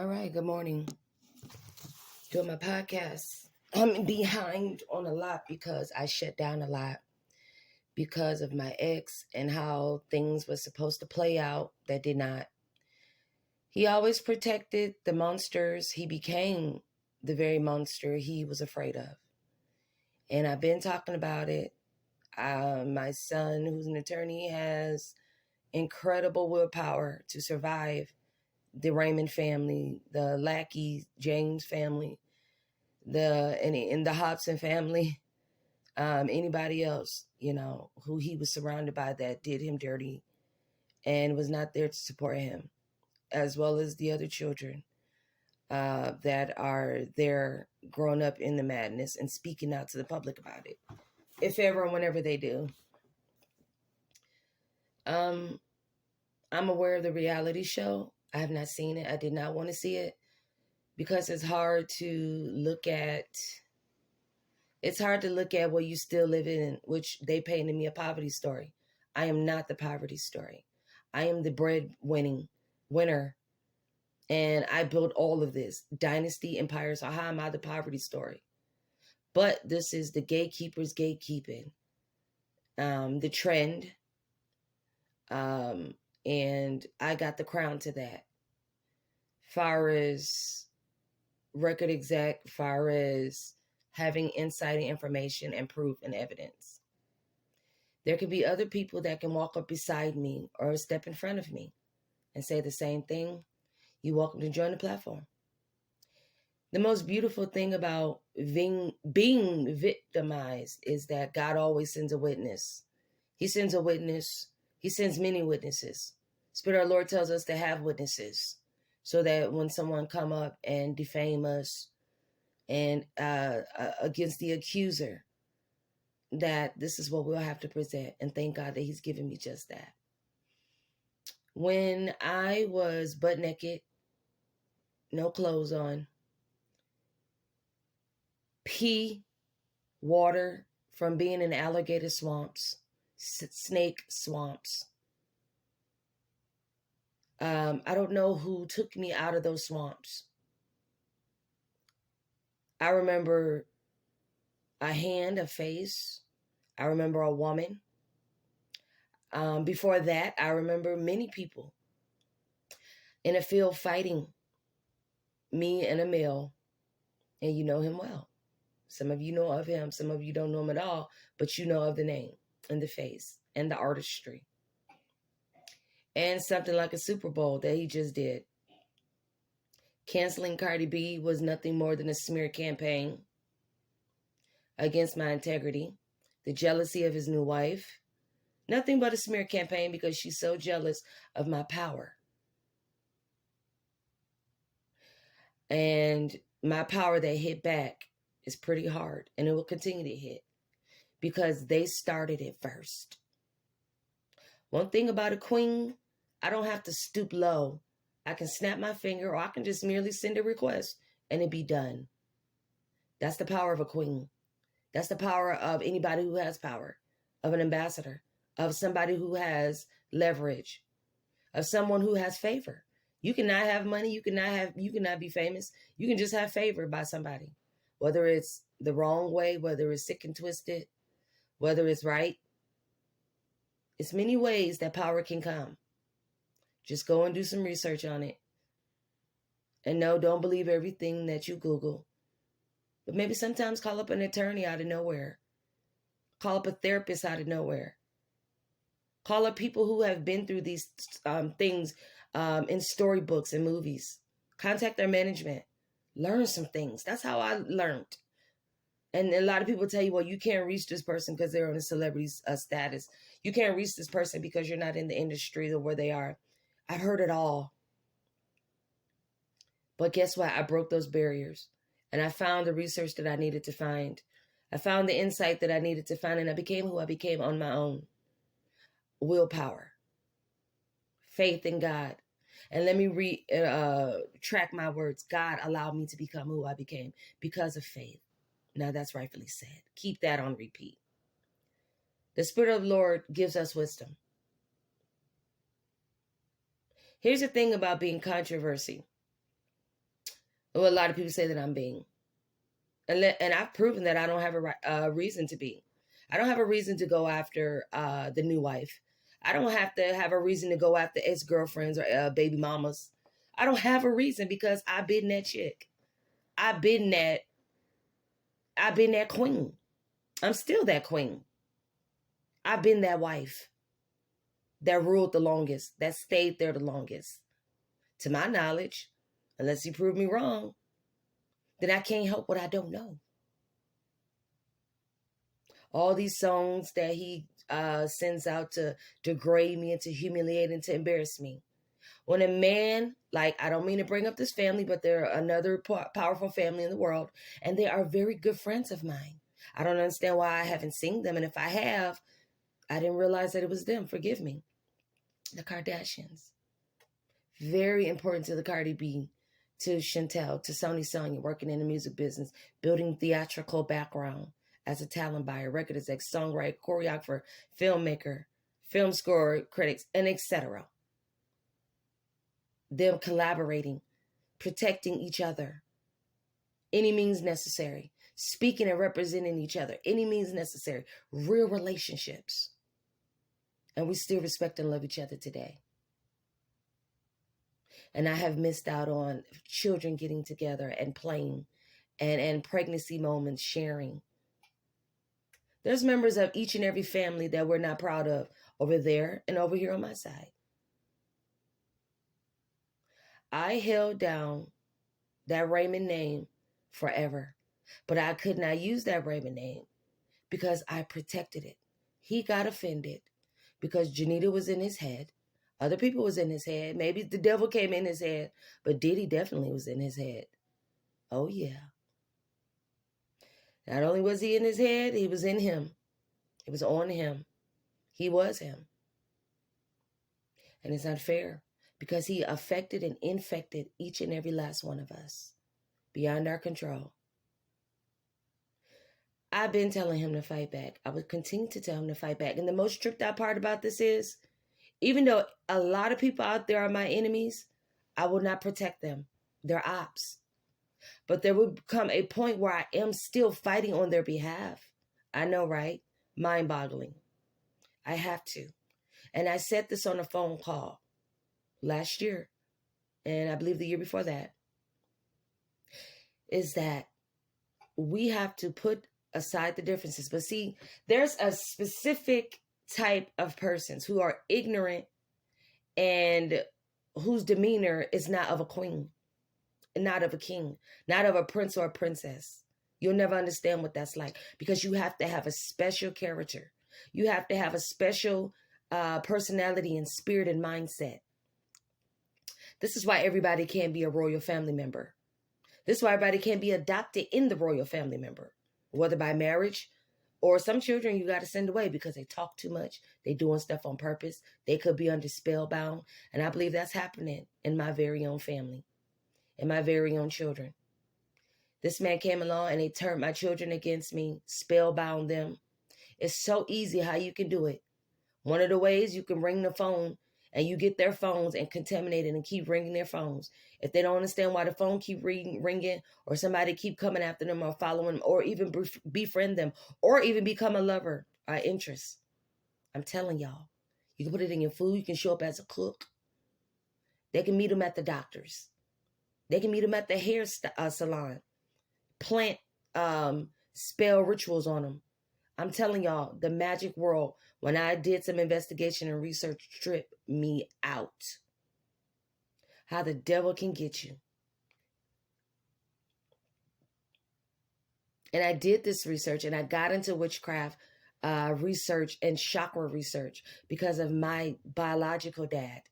All right, good morning. Doing my podcast. I'm behind on a lot because I shut down a lot because of my ex and how things were supposed to play out that did not. He always protected the monsters. He became the very monster he was afraid of. And I've been talking about it. My son, who's an attorney, has incredible willpower to survive the Raymond family, the Lackey James family, in the Hobson family, anybody else, who he was surrounded by that did him dirty and was not there to support him, as well as the other children that are there growing up in the madness and speaking out to the public about it, if ever and whenever they do. I'm aware of the reality show. I have not seen it. I did not want to see it because it's hard to look at. It's hard to look at what you still live in, which they painted me a poverty story. I am not the poverty story. I am the winner. And I built all of this. Dynasty, empire. So how am I the poverty story? But this is the gatekeepers gatekeeping. The trend. And I got the crown to that. Far as record exec, far as having insight and information and proof and evidence. There could be other people that can walk up beside me or step in front of me and say the same thing. You're welcome to join the platform. The most beautiful thing about being victimized is that God always sends a witness. He sends a witness. He sends many witnesses. Spirit of the Lord tells us to have witnesses so that when someone come up and defame us and against the accuser, that this is what we'll have to present. And thank God that he's given me just that. When I was butt naked, no clothes on, pee, water from being in alligator swamps, snake swamps. I don't know who took me out of those swamps. I remember a hand, a face. I remember a woman. Before that, I remember many people in a field fighting me and a male. And you know him well. Some of you know of him. Some of you don't know him at all. But you know of the name and the face and the artistry. And something like a Super Bowl that he just did. Canceling Cardi B was nothing more than a smear campaign against my integrity. The jealousy of his new wife. Nothing but a smear campaign because she's so jealous of my power. And my power that hit back is pretty hard. And it will continue to hit because they started it first. One thing about a queen, I don't have to stoop low. I can snap my finger or I can just merely send a request and it be done. That's the power of a queen. That's the power of anybody who has power, of an ambassador, of somebody who has leverage, of someone who has favor. You cannot have money. You cannot be famous. You can just have favor by somebody, whether it's the wrong way, whether it's sick and twisted, whether it's right. It's many ways that power can come. Just go and do some research on it. And no, don't believe everything that you Google. But maybe sometimes call up an attorney out of nowhere. Call up a therapist out of nowhere. Call up people who have been through these things in storybooks and movies. Contact their management. Learn some things. That's how I learned. And a lot of people tell you, well, you can't reach this person because they're on a celebrity status. You can't reach this person because you're not in the industry or where they are. I've heard it all. But guess what? I broke those barriers. And I found the research that I needed to find. I found the insight that I needed to find. And I became who I became on my own. Willpower. Faith in God. And let me track my words. God allowed me to become who I became because of faith. Now that's rightfully said. Keep that on repeat. The Spirit of the Lord gives us wisdom. Here's the thing about being controversy. Well, a lot of people say that I'm being. And I've proven that I don't have a reason to be. I don't have a reason to go after the new wife. I don't have to have a reason to go after ex-girlfriends or baby mamas. I don't have a reason because I've been that chick. I've been that queen. I'm still that queen. I've been that wife that ruled the longest, that stayed there the longest. To my knowledge, unless you prove me wrong, then I can't help what I don't know. All these songs that he sends out to degrade me and to humiliate and to embarrass me. When a man, like, I don't mean to bring up this family, but they're another powerful family in the world, and they are very good friends of mine. I don't understand why I haven't seen them, and if I have, I didn't realize that it was them. Forgive me. The Kardashians. Very important to the Cardi B, to Shantel, to Sony Sonia, working in the music business, building theatrical background as a talent buyer, record exec, songwriter, choreographer, filmmaker, film score critics, and etc. Them collaborating, protecting each other, any means necessary, speaking and representing each other, any means necessary, real relationships. And we still respect and love each other today. And I have missed out on children getting together and playing and pregnancy moments sharing. There's members of each and every family that we're not proud of over there and over here on my side. I held down that Raymond name forever, but I could not use that Raymond name because I protected it. He got offended because Janita was in his head. Other people was in his head. Maybe the devil came in his head, but Diddy definitely was in his head. Oh, yeah. Not only was he in his head, he was in him. It was on him. He was him. And it's not fair because he affected and infected each and every last one of us beyond our control. I've been telling him to fight back. I would continue to tell him to fight back. And the most tripped out part about this is, even though a lot of people out there are my enemies, I will not protect them. They're ops. But there will come a point where I am still fighting on their behalf. I know, right? Mind-boggling. I have to. And I said this on a phone call last year, and I believe the year before that, is that we have to put aside the differences. But see, there's a specific type of persons who are ignorant and whose demeanor is not of a queen, not of a king, not of a prince or a princess. You'll never understand what that's like because you have to have a special character. You have to have a special personality and spirit and mindset. This is why everybody can't be a royal family member. This is why everybody can't be adopted in the royal family member, whether by marriage or some children you got to send away because they talk too much. They doing stuff on purpose. They could be under spellbound. And I believe that's happening in my very own family, in my very own children. This man came along and he turned my children against me, spellbound them. It's so easy how you can do it. One of the ways you can ring the phone and you get their phones and contaminate it and keep ringing their phones. If they don't understand why the phone keep ringing or somebody keep coming after them or following them or even befriend them or even become a lover or interest. I'm telling y'all, you can put it in your food. You can show up as a cook. They can meet them at the doctor's. They can meet them at the hair salon. Plant spell rituals on them. I'm telling y'all, the magic world, when I did some investigation and research, tripped me out. How the devil can get you. And I did this research and I got into witchcraft research and chakra research because of my biological dad,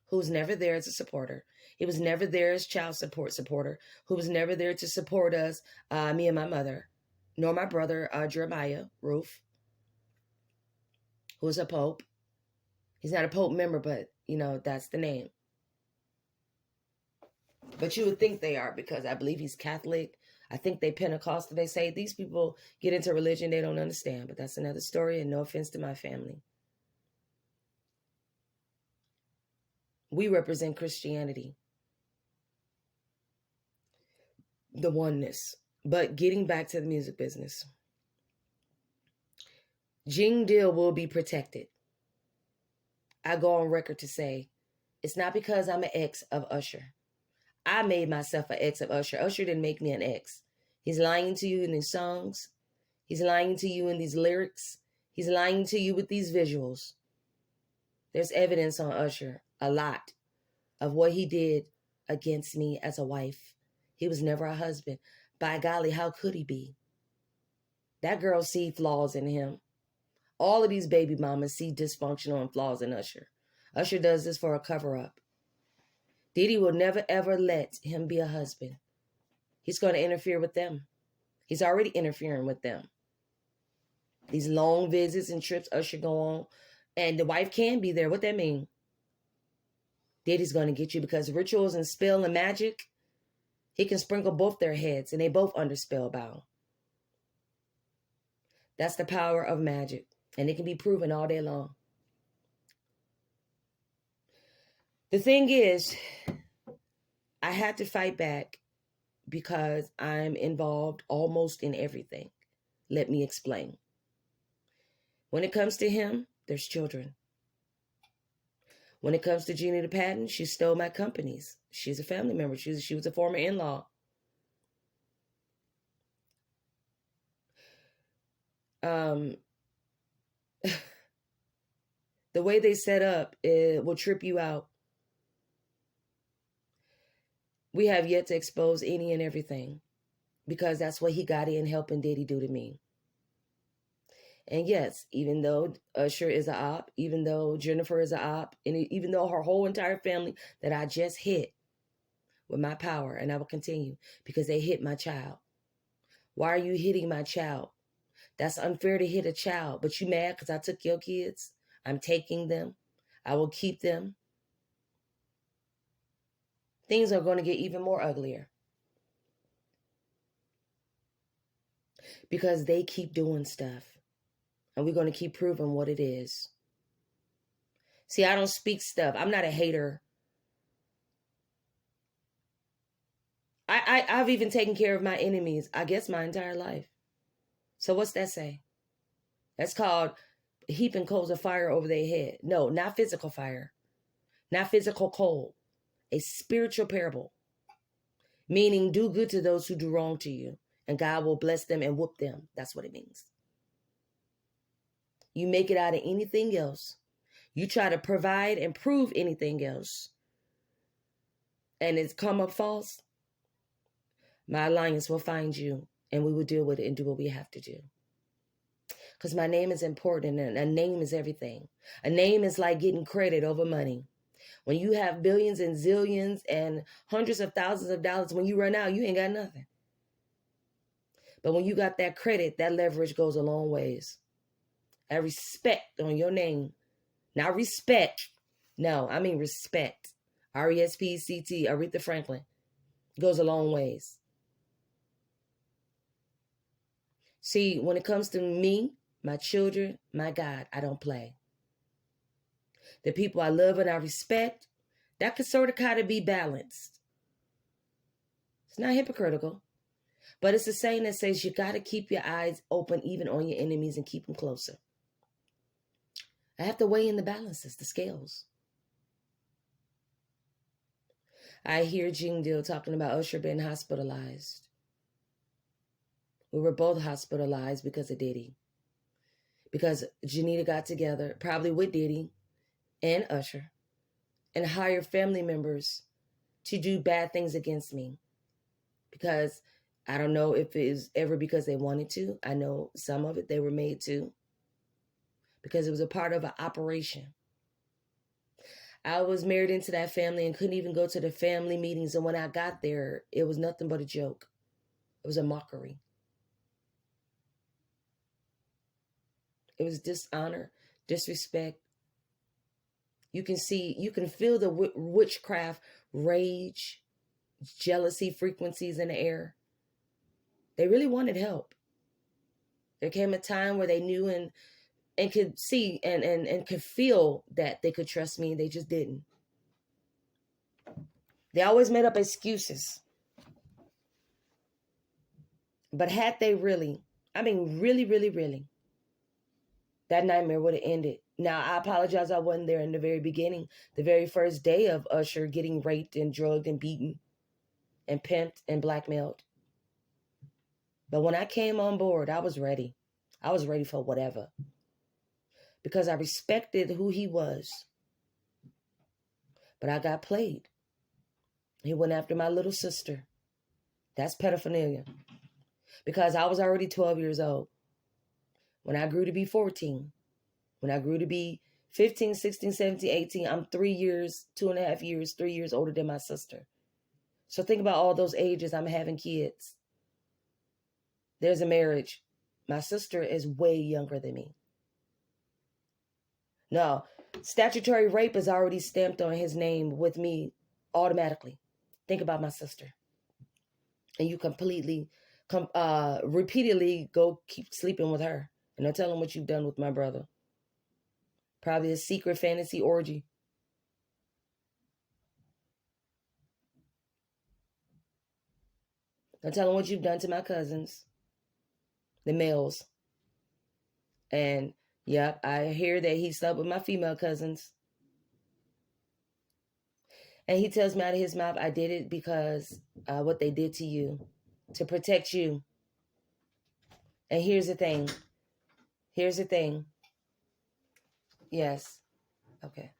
who's never there as a supporter. He was never there as child supporter, who was never there to support us, me and my mother, nor my brother, Jeremiah Roof, who is a pope. He's not a pope member, but, that's the name. But you would think they are because I believe he's Catholic. I think they Pentecostal. They say these people get into religion they don't understand, but that's another story, and no offense to my family. We represent Christianity. the oneness. But getting back to the music business, Jing Deal will be protected. I go on record to say, it's not because I'm an ex of Usher. I made myself an ex of Usher. Usher didn't make me an ex. He's lying to you in these songs. He's lying to you in these lyrics. He's lying to you with these visuals. There's evidence on Usher, a lot, of what he did against me as a wife. He was never a husband. By golly, how could he be? That girl see flaws in him. All of these baby mamas see dysfunctional and flaws in Usher. Usher does this for a cover-up. Diddy will never, ever let him be a husband. He's going to interfere with them. He's already interfering with them. These long visits and trips Usher go on, and the wife can be there. What that mean? Diddy's going to get you because rituals and spell and magic, he can sprinkle both their heads, and they both under spellbound. That's the power of magic, and it can be proven all day long. The thing is, I had to fight back because I'm involved almost in everything. Let me explain. When it comes to him, there's children. When it comes to Jeannie the Patton, she stole my companies. She's a family member. She was a former in-law. The way they set up, it will trip you out. We have yet to expose any and everything because that's what he got in helping Diddy do to me. And yes, even though Usher is a op, even though Jennifer is a op, and even though her whole entire family that I just hit with my power, and I will continue because they hit my child. Why are you hitting my child? That's unfair to hit a child, but you mad because I took your kids? I'm taking them. I will keep them. Things are going to get even more uglier because they keep doing stuff. And we're going to keep proving what it is. See, I don't speak stuff. I'm not a hater. I've even taken care of my enemies, I guess, my entire life. So what's that say? That's called heaping coals of fire over their head. No, not physical fire. Not physical coal. A spiritual parable. Meaning do good to those who do wrong to you. And God will bless them and whoop them. That's what it means. You make it out of anything else. You try to provide and prove anything else. And it's come up false. My alliance will find you and we will deal with it and do what we have to do. Because my name is important and a name is everything. A name is like getting credit over money. When you have billions and zillions and hundreds of thousands of dollars, when you run out, you ain't got nothing. But when you got that credit, that leverage goes a long ways. That respect on your name. Not respect. No, I mean respect. R-E-S-P-E-C-T, Aretha Franklin. Goes a long ways. See, when it comes to me, my children, my God, I don't play. The people I love and I respect, that could sort of kind of be balanced. It's not hypocritical. But it's a saying that says you got to keep your eyes open even on your enemies and keep them closer. I have to weigh in the balances, the scales. I hear Jing Deal talking about Usher being hospitalized. We were both hospitalized because of Diddy. Because Janita got together, probably with Diddy and Usher, and hired family members to do bad things against me. Because I don't know if it was ever because they wanted to. I know some of it they were made to. Because it was a part of an operation. I was married into that family and couldn't even go to the family meetings. And when I got there, it was nothing but a joke. It was a mockery. It was dishonor, disrespect. You can feel the witchcraft, rage, jealousy frequencies in the air. They really wanted help. There came a time where they knew and could see and could feel that they could trust me. They just didn't. They always made up excuses. But had they really, really, that nightmare would have ended. Now, I apologize I wasn't there in the very beginning, the very first day of Usher getting raped and drugged and beaten and pimped and blackmailed. But when I came on board, I was ready. I was ready for whatever. Because I respected who he was. But I got played. He went after my little sister. That's pedophilia. Because I was already 12 years old. When I grew to be 14, when I grew to be 15, 16, 17, 18, I'm 3 years, 2.5 years, 3 years older than my sister. So think about all those ages I'm having kids. There's a marriage. My sister is way younger than me. No, statutory rape is already stamped on his name with me automatically. Think about my sister. And you repeatedly go keep sleeping with her. And don't tell him what you've done with my brother. Probably a secret fantasy orgy. Don't tell him what you've done to my cousins. The males. And, yep, I hear that he slept with my female cousins. And he tells me out of his mouth, I did it because what they did to you. To protect you. And here's the thing. Yes. Okay.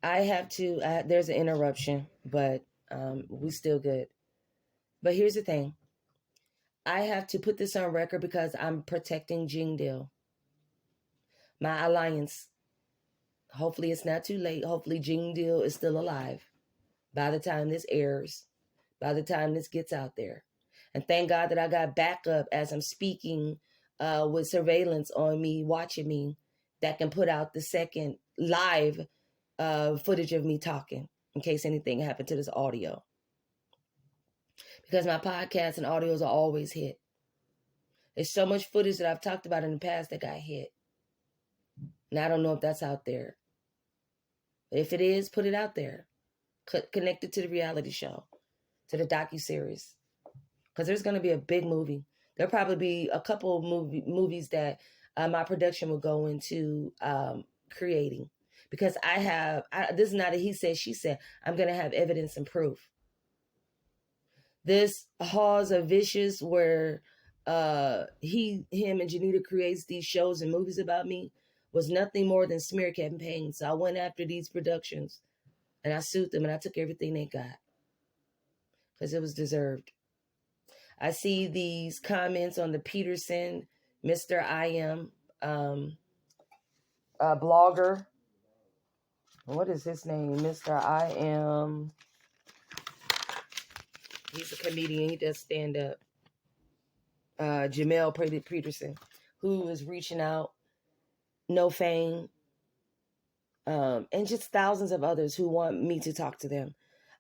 I have to, there's an interruption, but we still good. But here's the thing. I have to put this on record because I'm protecting Jingdil. My alliance. Hopefully it's not too late. Hopefully Jingdil is still alive by the time this airs, by the time this gets out there. And thank God that I got backup as I'm speaking with surveillance on me, watching me, that can put out the second live footage of me talking in case anything happened to this audio. Because my podcasts and audios are always hit. There's so much footage that I've talked about in the past that got hit. And I don't know if that's out there. If it is, put it out there. Connect it to the reality show, to the docuseries. Because there's going to be a big movie. There'll probably be a couple movies that my production will go into creating. Because this is not a he said, she said. I'm going to have evidence and proof. This Halls of Vicious, where him and Janita creates these shows and movies about me, was nothing more than smear campaign. So I went after these productions and I sued them and I took everything they got. Because it was deserved. I see these comments on the Peterson, Mr. I Am blogger. What is his name? Mr. I Am. He's a comedian. He does stand up. Jamel Peterson, who is reaching out. No Fame. And just thousands of others who want me to talk to them.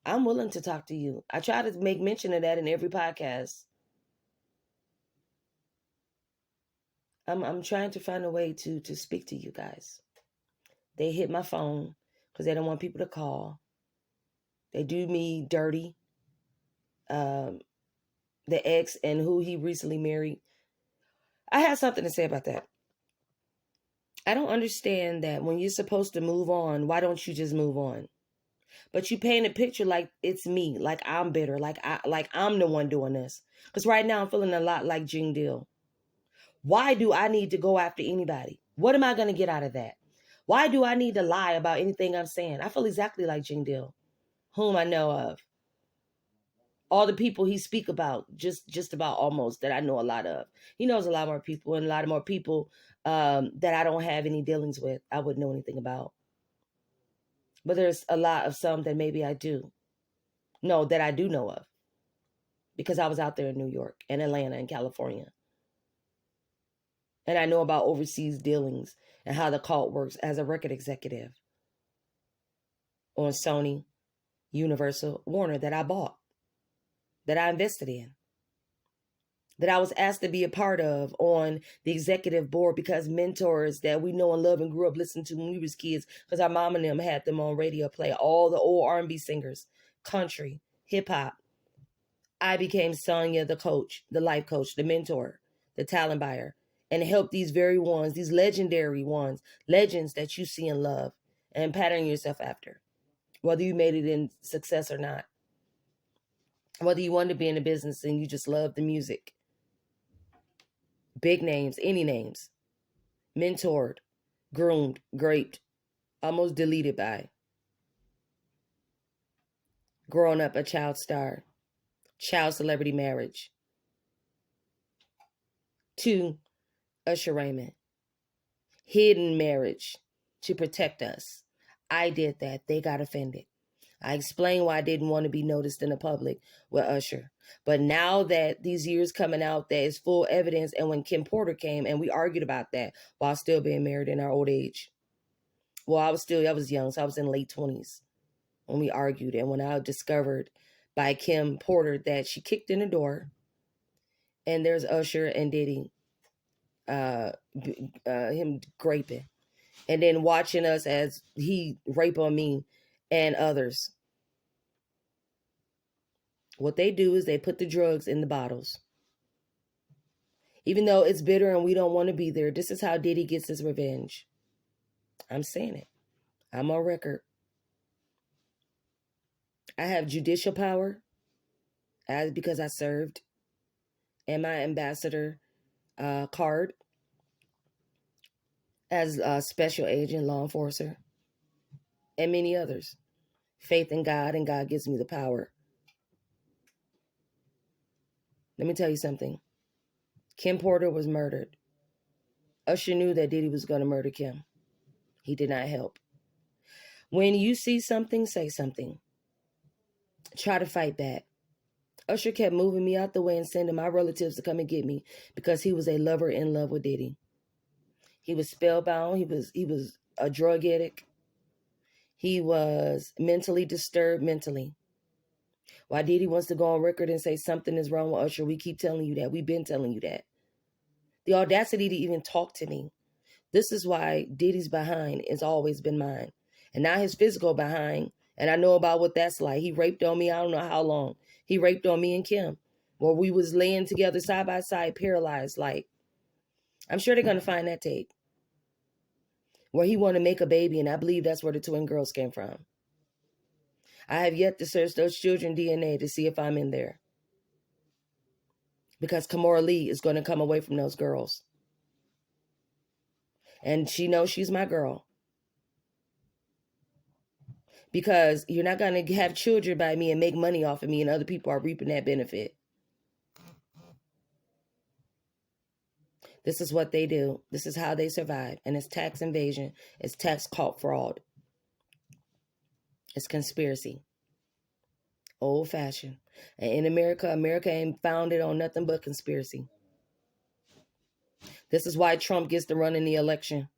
I'm willing to talk to you. I try to make mention of that in every podcast. I'm trying to find a way to speak to you guys. They hit my phone because they don't want people to call. They do me dirty. The ex and who he recently married. I have something to say about that. I don't understand that when you're supposed to move on, why don't you just move on? But you paint a picture like it's me, like I'm bitter, like I'm the one doing this. Because right now I'm feeling a lot like Jingdil. Why do I need to go after anybody? What am I going to get out of that? Why do I need to lie about anything I'm saying? I feel exactly like Jingdil, whom I know of. All the people he speak about, just about almost, that I know a lot of. He knows a lot more people and a lot more people that I don't have any dealings with. I wouldn't know anything about. But there's a lot of some that maybe I do. No, that I do know of. Because I was out there in New York and Atlanta and California. And I know about overseas dealings and how the cult works as a record executive on Sony, Universal, Warner that I bought, that I invested in, that I was asked to be a part of on the executive board because mentors that we know and love and grew up listening to when we was kids, because our mom and them had them on radio play, all the old R&B singers, country, hip hop, I became Sonia, the coach, the life coach, the mentor, the talent buyer, and help these very ones, these legendary ones, legends that you see and love, and pattern yourself after, whether you made it in success or not, whether you wanted to be in a business and you just love the music, big names, any names, mentored, groomed, graped, almost deleted by, growing up a child star, child celebrity marriage, to Usher Raymond, hidden marriage to protect us. I did that. They got offended. I explained why I didn't want to be noticed in the public with Usher. But now that these years coming out, there is full evidence. And when Kim Porter came and we argued about that while still being married in our old age. Well, I was young, so I was in late 20s when we argued. And when I discovered by Kim Porter that she kicked in the door and there's Usher and Diddy, him graping. And then watching us as he rape on me and others. What they do is they put the drugs in the bottles. Even though it's bitter and we don't want to be there, this is how Diddy gets his revenge. I'm saying it. I'm on record. I have judicial power because I served, and my ambassador card as a special agent, law enforcer, and many others. Faith in God, and God gives me the power. Let me tell you something. Kim Porter was murdered. Usher knew that Diddy was going to murder Kim. He did not help. When you see something, say something. Try to fight back. Usher kept moving me out the way and sending my relatives to come and get me because he was a lover in love with Diddy. He was spellbound. He was a drug addict. He was mentally disturbed mentally. Why Diddy wants to go on record and say something is wrong with Usher, we keep telling you that. We've been telling you that. The audacity to even talk to me. This is why Diddy's behind has always been mine. And now his physical behind, and I know about what that's like. He raped on me, I don't know how long. He raped on me and Kim. Where we was laying together side by side, paralyzed like. I'm sure they're going to find that tape. Where he wanted to make a baby, and I believe that's where the twin girls came from. I have yet to search those children's DNA to see if I'm in there. Because Kamora Lee is going to come away from those girls. And she knows she's my girl. Because you're not going to have children by me and make money off of me and other people are reaping that benefit. This is what they do. This is how they survive. And it's tax invasion. It's tax cult fraud. It's conspiracy. Old fashioned. And in America ain't founded on nothing but conspiracy. This is why Trump gets to run in the election.